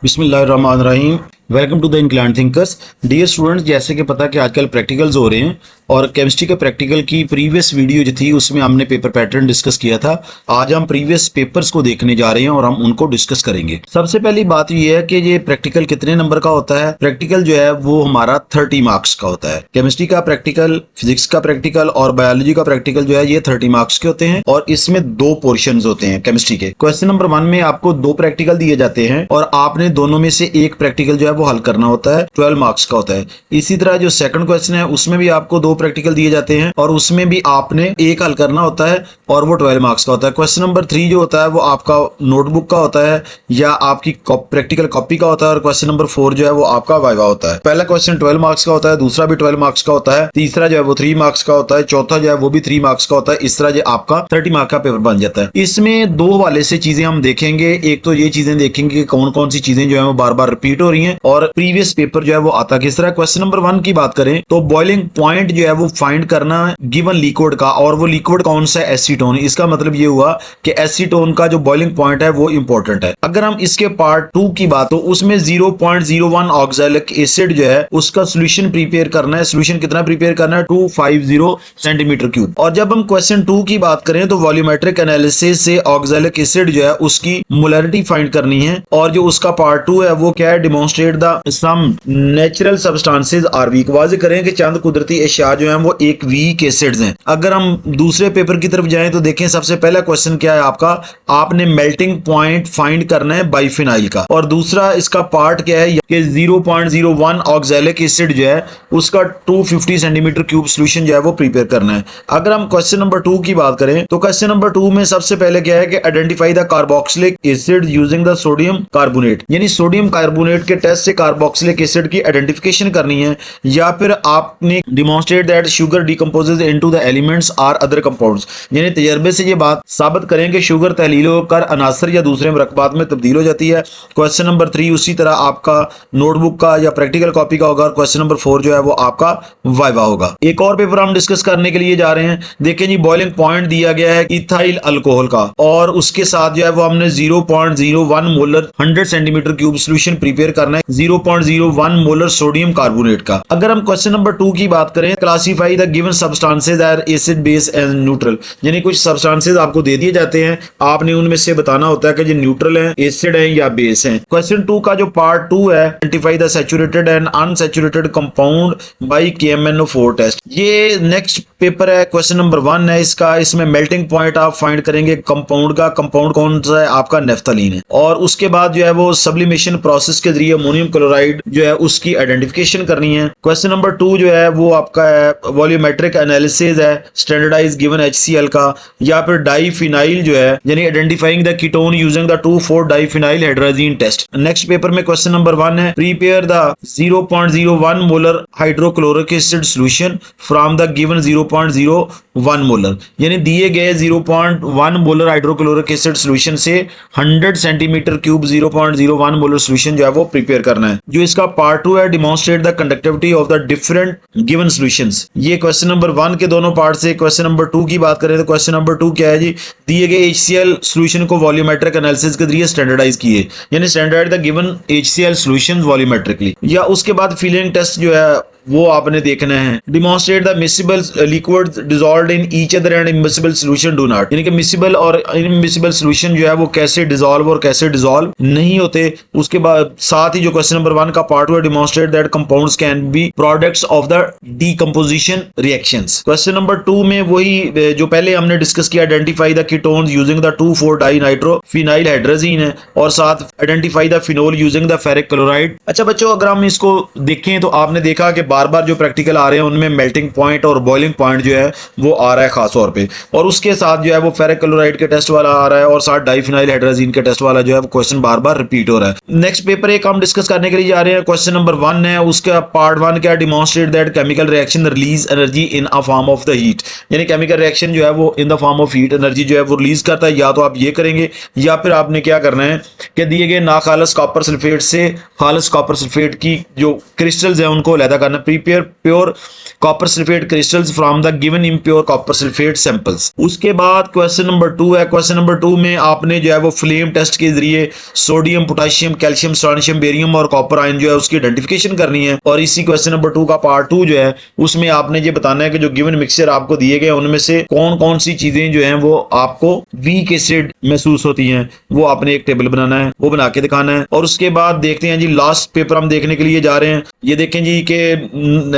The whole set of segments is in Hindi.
बिस्मिल्लाहिर्रहमानिर्रहीम। Welcome to the inclined thinkers. Dear students, जैसे कि पता कि आजकल प्रैक्टिकल्स हो रहे हैं और केमिस्ट्री के प्रैक्टिकल की प्रीवियस वीडियो जो थी उसमें हमने पेपर पैटर्न डिस्कस किया था। आज हम प्रीवियस पेपर्स को देखने जा रहे हैं और हम उनको डिस्कस करेंगे। सबसे पहली बात ये है कि ये प्रैक्टिकल कितने नंबर का होता है। प्रैक्टिकल जो है वो हमारा 30 मार्क्स का होता है। केमिस्ट्री का प्रैक्टिकल, फिजिक्स का प्रैक्टिकल और बायोलॉजी का प्रैक्टिकल जो है ये 30 मार्क्स के होते हैं और इसमें दो पोर्शन होते हैं केमिस्ट्री के। क्वेश्चन नंबर 1 में आपको दो प्रैक्टिकल दिए जाते हैं और आपने दोनों में से एक प्रैक्टिकल जो है वो हल करना होता है, 12 मार्क्स का होता है। इसी तरह जो सेकंड क्वेश्चन है उसमें भी आपको दो प्रैक्टिकल दिए जाते हैं और उसमें भी आपने एक हल करना होता है और वो 12 मार्क्स का होता है। क्वेश्चन नंबर 3 जो होता है वो आपका नोटबुक का होता है या आपकी प्रैक्टिकल कॉपी का होता है और क्वेश्चन नंबर 4 जो है वो आपका वाइवा होता है। पहला क्वेश्चन 12 मार्क्स का होता है, दूसरा भी 12 मार्क्स का होता है, तीसरा जो है वो 3 मार्क्स का होता है, चौथा जो है वो भी 3 मार्क्स का होता है। इस तरह जो आपका 30 मार्क्स का पेपर बन जाता है। इसमें दो वाले से चीजें हम देखेंगे। एक तो ये चीजें देखेंगे कि कौन कौन सी चीजें जो है वो बार बार रिपीट हो रही हैं और प्रीवियस पेपर जो है वो आता किस तरह। क्वेश्चन नंबर 1 की बात करें तो बॉइलिंग पॉइंट जो है वो फाइंड करना गिवन लिक्विड का, और वो लिक्विड कौन सा है, एसीटोन। इसका मतलब ये हुआ कि एसीटोन का जो बॉइलिंग पॉइंट है वो इंपॉर्टेंट है। अगर हम इसके पार्ट 2 की बात तो उसमें 0.01 ऑक्सैलिक एसिड जो है उसका सोल्यूशन प्रिपेयर करना है। सोल्यूशन कितना प्रिपेयर करना है, 250 सेंटीमीटर क्यूब। और जब हम क्वेश्चन 2 की बात करें तो वॉल्यूमेट्रिक एनालिसिस से ऑक्सैलिक एसिड जो है उसकी मोलैरिटी फाइंड करनी है और जो उसका पार्ट 2 है वो क्या है, demonstrate the some natural substances are weak. वाज़ेह करें कि चंद कुदरती एशिया जो हैं वो एक वीक एसिड्स हैं। अगर हम दूसरे पेपर की तरफ जाएं तो देखें सबसे पहला क्वेश्चन क्या है आपका, आपने मेल्टिंग पॉइंट फाइंड करना है बाइफिनाइल का और दूसरा इसका पार्ट क्या है कि 0.01 ऑक्सैलिक एसिड जो है उसका 250 सेंटीमीटर क्यूब सोल्यूशन जो है वो प्रिपेयर करना है। अगर हम क्वेश्चन नंबर 2 की बात करें तो क्वेश्चन नंबर 2 में सबसे पहले क्या है कि identify the carboxylic acid using the sodium carbonate, यानी सोडियम कार्बोनेट के टेस्ट से कार्बोक्सिलिक एसिड की आइडेंटिफिकेशन करनी है। या फिर आपने demonstrate that sugar decomposes into the elements or other compounds, यानी तजर्बे से ये बात साबित करें कि शुगर तहलील होकर अनासर या दूसरे मरकबात में तब्दील हो जाती है। क्वेश्चन नंबर 3 उसी तरह आपका नोटबुक का या प्रैक्टिकल कॉपी का होगा और क्वेश्चन नंबर 4 जो है वो आपका वाइवा होगा। एक और पेपर हम डिस्कस करने के लिए जा रहे हैं। देखें जी, बॉइलिंग पॉइंट दिया गया है इथाइल अल्कोहल का और उसके साथ जो है वो हमने 0.01 molar 100 centimetre cube solution prepare करना है 0.01 मोलर सोडियम कार्बोनेट का। अगर हम क्वेश्चन नंबर 2 की बात करें, classify the given substances or acid base and neutral, यानी कुछ सब्सटेंसेस आपको दे दिए जाते हैं, आपने उनमें से बताना होता है कि जो न्यूट्रल है, एसिड है या बेस है। क्वेश्चन 2 का जो पार्ट 2 है, identify the saturated and unsaturated compound by KMnO4 test. ये नेक्स्ट पेपर है। क्वेश्चन नंबर 1 है इसका। इसमें मेल्टिंग पॉइंट आप फाइंड करेंगे कंपाउंड का। कंपाउंड कौन सा है आपका, नेफ्थलीन है। और उसके बाद जो है वो सब्लिमेशन प्रोसेस के जरिए अमोनियम क्लोराइड जो है उसकी आइडेंटिफिकेशन करनी है। क्वेश्चन नंबर 2 जो है वो आपका है वॉल्यूमेट्रिक एनालिसिस है स्टैंडर्डाइज गिवन HCl का, या फिर डाइफिनाइल जो है यानी identifying the ketone using the 2,4 diphenyl hydrazine test. Next paper में क्वेश्चन नंबर 1 है prepare the 0.01 molar hydrochloric acid solution from the given 0.01 molar, यानी दिए गए 0.1 मोलर हाइड्रोक्लोरिक एसिड सॉल्यूशन से 100 सेंटीमीटर क्यूब 0.01 मोलर सॉल्यूशन जो है वो प्रिपेयर करना है। जो इसका पार्ट 2 है, demonstrate the conductivity of the different given solutions. ये क्वेश्चन नंबर 1 के दोनों पार्ट से। क्वेश्चन नंबर 2 की बात करें तो क्वेश्चन नंबर 2 क्या है जी, दिए गए HCl सॉल्यूशन को वॉल्यूमेट्रिक एनालिसिस के जरिए स्टैंडर्डाइज किए, यानी standard the given HCl solution volumetrically. या उसके बाद फिलिंग टेस्ट जो है वो आपने देखना है। Demonstrate the miscible liquid dissolved in each other and immiscible solution do not, यानी कि मिसिबल और इमिसिबल सॉल्यूशन जो है वो कैसे डिसॉल्व और कैसे डिसॉल्व नहीं होते। उसके बाद साथ ही जो क्वेश्चन नंबर 1 का पार्ट 2 है, demonstrate that compounds can be products of the decomposition reactions. Question number 2 में वही जो पहले हमने डिस्कस किया, identify the ketones using the 2,4 dinitrophenyl hydrazine है और साथ identify the phenol using the ferric chloride. अच्छा बच्चों, अगर हम इसको देखें तो आपने देखा कि बार बार जो प्रैक्टिकल आ रहे हैं उनमें मेल्टिंग पॉइंट और बॉइलिंग पॉइंट जो है वो आ रहा है खास तौर पे, और उसके साथ जो है वो फेरिक क्लोराइड के टेस्ट वाला आ रहा है और साथ डाइफिनाइल हाइड्रोजीन के टेस्ट वाला जो है वो क्वेश्चन बार बार रिपीट हो रहा है। नेक्स्ट पेपर एक हम डिस्कस करने के लिए जा रहे हैं। क्वेश्चन नंबर 1 है, उसका पार्ट 1 क्या, demonstrate that chemical reaction release energy in a form of the heat, यानी केमिकल रिएक्शन जो है वो in the form of heat energy जो है वो रिलीज करता है। या तो आप ये करेंगे या फिर आपने क्या करना है कि दिए गए नाखालस कॉपर सल्फेट से खालस कॉपर सल्फेट की जो क्रिस्टल्स है उनको अलहदा करना, prepare pure copper sulphate crystals from the given impure copper sulphate samples. उसके बाद क्वेश्चन नंबर 2 है। क्वेश्चन नंबर 2 में आपने जो है वो फ्लेम टेस्ट के जरिए sodium, potassium, calcium, strontium, barium और कॉपर आयन जो है उसकी आइडेंटिफिकेशन करनी है। और इसी क्वेश्चन नंबर 2 का पार्ट 2 जो है उसमें आपने ये बताना है कि जो गिवन मिक्सचर आपको दिए गए उनमें से कौन कौन सी चीजें जो हैं वो आपको वीक एसिड महसूस होती हैं, वो आपने एक टेबल बनाना है, वो बना के दिखाना है। और उसके बाद देखते हैं जी लास्ट पेपर हम देखने के लिए जा रहे हैं। ये देखें जी कि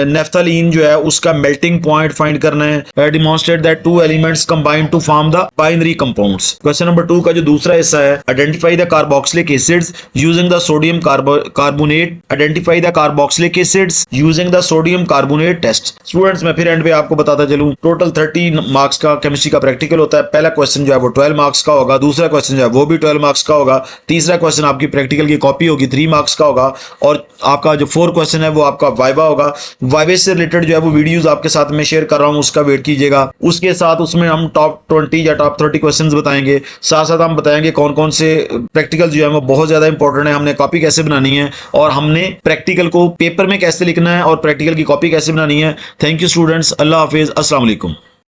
नेफ्थलीन जो है उसका मेल्टिंग पॉइंट फाइंड करना है। Demonstrate that two elements combine to form the binary compounds. Question number 2 का जो दूसरा हिस्सा है, identify the carboxylic acids using the sodium carbonate. Identify the carboxylic acids using the sodium carbonate test. Students मैं फिर एंड पे आपको बताता चलूं, टोटल 30 मार्क्स का केमिस्ट्री का प्रैक्टिकल होता है। पहला क्वेश्चन जो है वो 12 मार्क्स का होगा, दूसरा क्वेश्चन जो है वो भी 12 मार्क्स का होगा, तीसरा क्वेश्चन आपकी प्रैक्टिकल की कॉपी होगी 3 मार्क्स का होगा, और आपका जो 4 क्वेश्चन है वो आपका वाइवा होगा। वाइवे से रिलेटेड जो है वो वीडियोस आपके साथ में शेयर कर रहा हूं, उसका वेट कीजिएगा। उसके साथ उसमें हम टॉप 20 या टॉप 30 क्वेश्चंस बताएंगे, साथ साथ हम बताएंगे कौन कौन से प्रैक्टिकल जो है वो बहुत ज्यादा इंपॉर्टेंट है, हमने कॉपी कैसे बनानी है और हमने प्रैक्टिकल को पेपर में कैसे लिखना है और प्रैक्टिकल की कॉपी कैसे बनानी है। थैंक यू स्टूडेंट्स, अल्लाह हाफिज, अस्सलाम वालेकुम।